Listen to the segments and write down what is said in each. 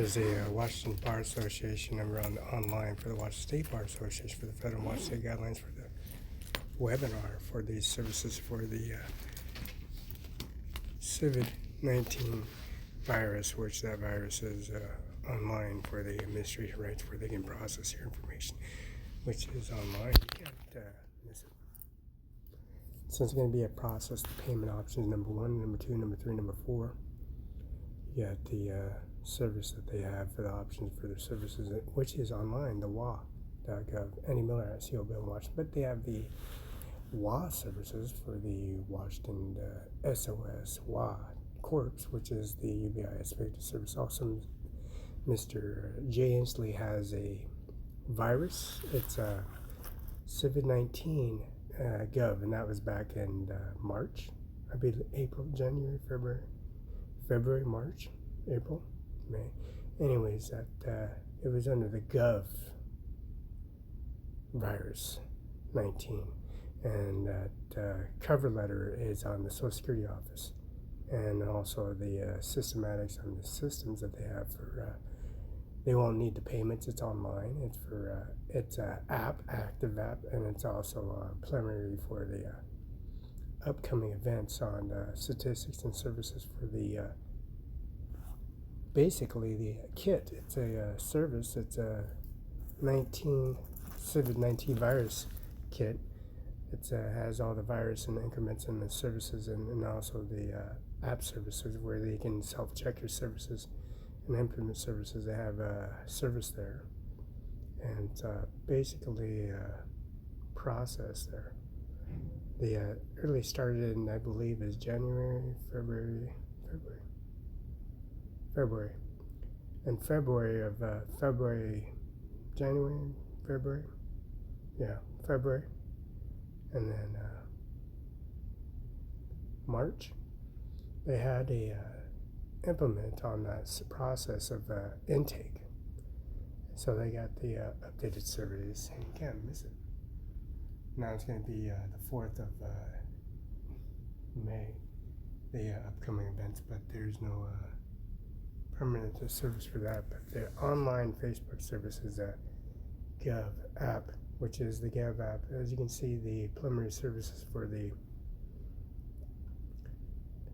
There's a Washington Bar Association number online for the Washington State Bar Association for the Federal Washington State Guidelines for the webinar for these services for the COVID-19 virus, which that virus is online for the administrative rights where they can process your information, which is online. You can't miss it. So it's going to be a process. The payment options: number 1, number 2, number 3, number 4. You got the service that they have for the options for their services, which is online, the WA.GOV, Andy Miller at CO Bill Washington. But they have the WA services for the Washington SOS.WA Corps, which is the UBIS Victim Service. Also, Mr. Jay Inslee has a virus. It's a COVID-19 Gov, and that was back in March. I believe April, January, February, March, April, May. Anyways, that it was under the Gov virus 19, and that cover letter is on the Social Security office, and also the systematics on the systems that they have for. They won't need the payments. It's online. It's for it's a active app, and it's also preliminary for the upcoming events on statistics and services for the basically the kit. It's a service. It's a COVID-19 virus kit. It has all the virus and increments and the services, and also the app services where they can self-check your services and implement services. They have a service there, and basically process there. They early started in, I believe, is January, February, and February, and then March, they had a implement on that process of intake. So they got the updated surveys, and you can't miss it. Now it's going to be the 4th of May, the upcoming events, but there's no permanent service for that. But the online Facebook service is a Gov app, which is the Gov app. As you can see, the preliminary services for the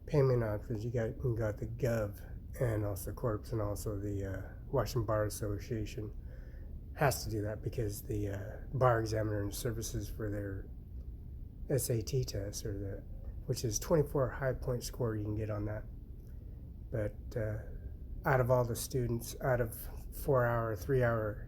payment options, you got the Gov and also Corps, and also the Washington Bar Association has to do that because the bar examiner and services for their SAT test, or which is 24 high point score you can get on that. But out of all the students, out of 4-hour, 3-hour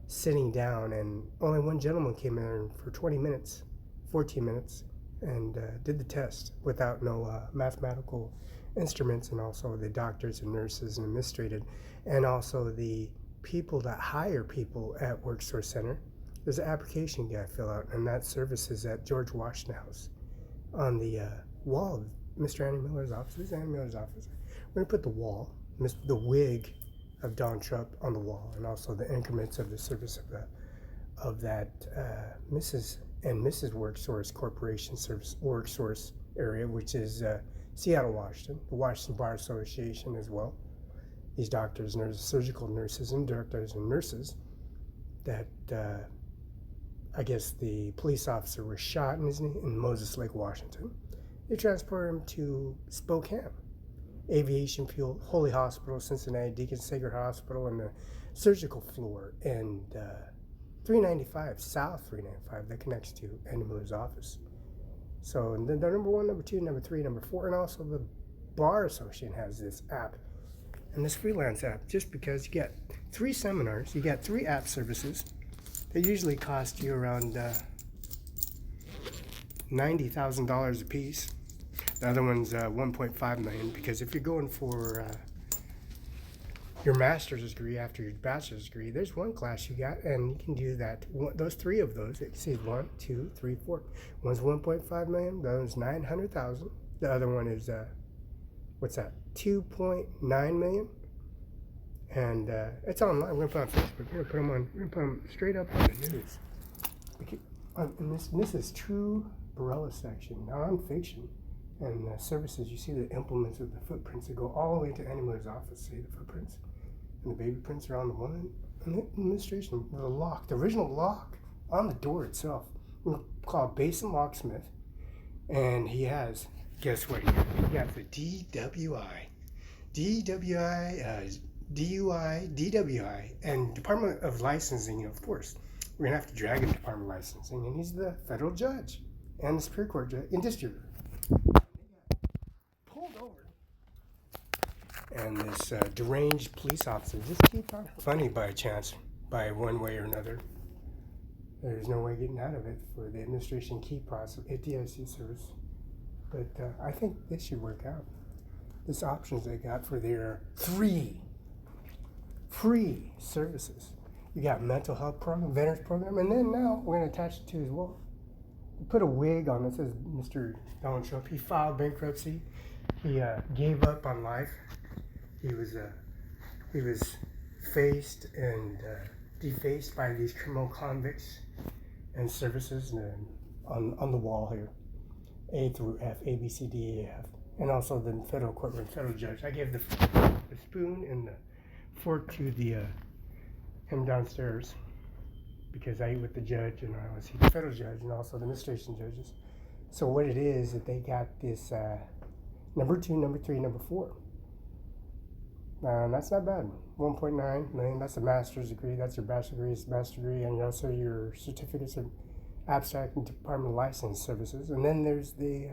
sitting down, and only one gentleman came in there for 14 minutes, and did the test without no mathematical instruments, and also the doctors and nurses and administrative, and also the people that hire people at WorkSource Center. There's an application you gotta fill out, and that service is at George Washington House on the wall of Mr. Andy Miller's office. This is Andy Miller's office. We're gonna put the wig of Don Trump on the wall, and also the increments of the service of that Mrs. and Mrs. WorkSource Corporation Service WorkSource area, which is Seattle, Washington, the Washington Bar Association as well. These doctors, nurses, surgical nurses, and doctors and nurses that I guess the police officer was shot in Moses Lake, Washington. They transported him to Spokane, Aviation Fuel, Holy Hospital, Cincinnati, Deacon Sager Hospital, and the surgical floor, and 395, South 395, that connects to Andy Miller's office. So the number 1, number 2, number 3, number 4, and also the Bar Association has this app, and this freelance app, just because you get 3 seminars, you get 3 app services. They usually cost you around $90,000 a piece. The other one's $1.5 million, because if you're going for your master's degree after your bachelor's degree, there's one class you got, and you can do that. Those 3 of those, you see 1, 2, 3, 4. One's $1.5 million, the other one's $900,000. The other one is what's that? $2.9 million, and it's online. We're gonna put it on Facebook. We're gonna put them straight up on the news. And this is true Barela section, non-fiction, and services. You see the implements of the footprints that go all the way to Andy Miller's office. See the footprints? and the baby prints are on the one, and the administration, the lock, the original lock on the door itself, called Basin Locksmith, and he has, guess what? He has a DWI, DUI, DWI, and Department of Licensing, of course. We're gonna have to drag him to Department of Licensing, and he's the federal judge and the Superior Court judge in district. Pulled over, and this deranged police officer just keeps on. Funny by chance, by one way or another. There's no way getting out of it for the administration key process, ATIC service. But I think this should work out. This options they got for their free services. You got mental health program, veterans program, and then now we're going to attach it to his wall. We put a wig on that says Mr. Donald Trump. He filed bankruptcy. He gave up on life. He was faced and defaced by these criminal convicts and services on the wall here, A through F, A, B, C, D, E, F, and also the federal courtroom, federal judge. I gave the spoon and the fork to him downstairs because I eat with the judge and I was the federal judge and also the administration judges. So what it is that they got this number 2, number 3, number 4. That's not bad. 1.9 million. That's a master's degree. That's your bachelor's degree. It's a master's degree, and also your certificates of abstract and Department of License services. And then there's the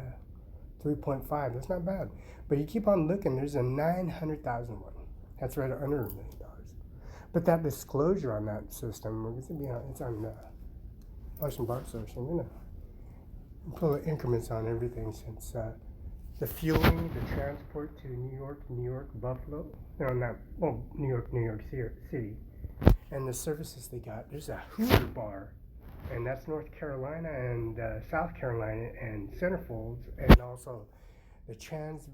3.5. That's not bad. But you keep on looking. There's a 900,000 one. That's right under $1 million. But that disclosure on that system, it's on Washington Bar Association. We're gonna pull the increments on everything since the fueling, the transport to New York, Buffalo. New York City. And the services they got. There's a Hoover bar, and that's North Carolina and South Carolina and Centerfolds, and also the transvest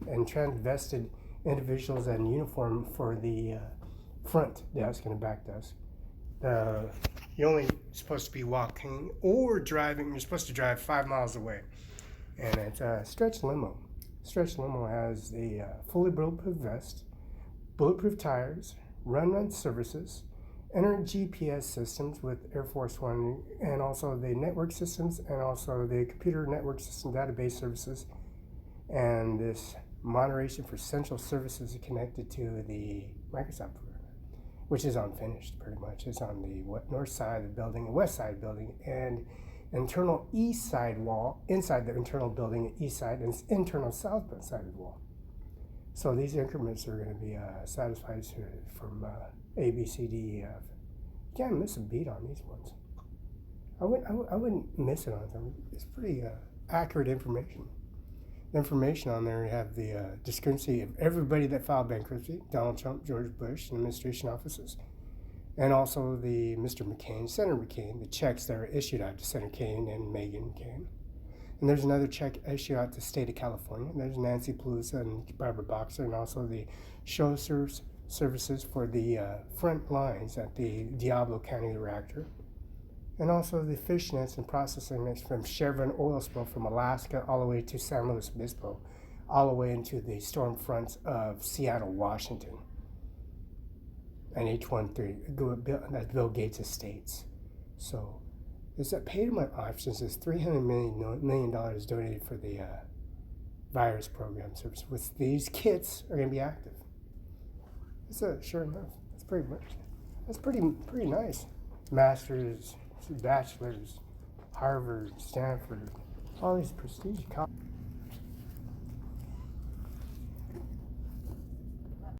and transvested individuals in uniform for the front desk and the back desk. You're only supposed to be walking or driving. You're supposed to drive 5 miles away. And it's a stretch limo. Stretch limo has the fully bulletproof vest, bulletproof tires, run services, internet GPS systems with Air Force One, and also the network systems, and also the computer network system database services, and this moderation for central services connected to the Microsoft program, which is unfinished pretty much. It's on the north side of the building, west side building, and internal east side wall, inside the internal building, east side, and internal south side of the wall. So these increments are going to be satisfied from A, B, C, D, E, F. You can't miss a beat on these ones. I wouldn't miss it on them. It's pretty accurate information. The information on there have the discrepancy of everybody that filed bankruptcy, Donald Trump, George Bush, and administration offices. And also the Mr. McCain, Senator McCain, the checks that are issued out to Senator McCain and Megan McCain. And there's another check issued out to the state of California. There's Nancy Pelosi and Barbara Boxer, and also the show services for the front lines at the Diablo County reactor. And also the fish nets and processing nets from Chevron oil spill from Alaska all the way to San Luis Obispo, all the way into the storm fronts of Seattle, Washington. And H13, that's Bill Gates' estates. So it's a payment options is $300 million donated for the virus program service, which these kits are going to be active. It's sure enough. That's pretty much. That's pretty nice. Masters, bachelors, Harvard, Stanford, all these prestige colleges.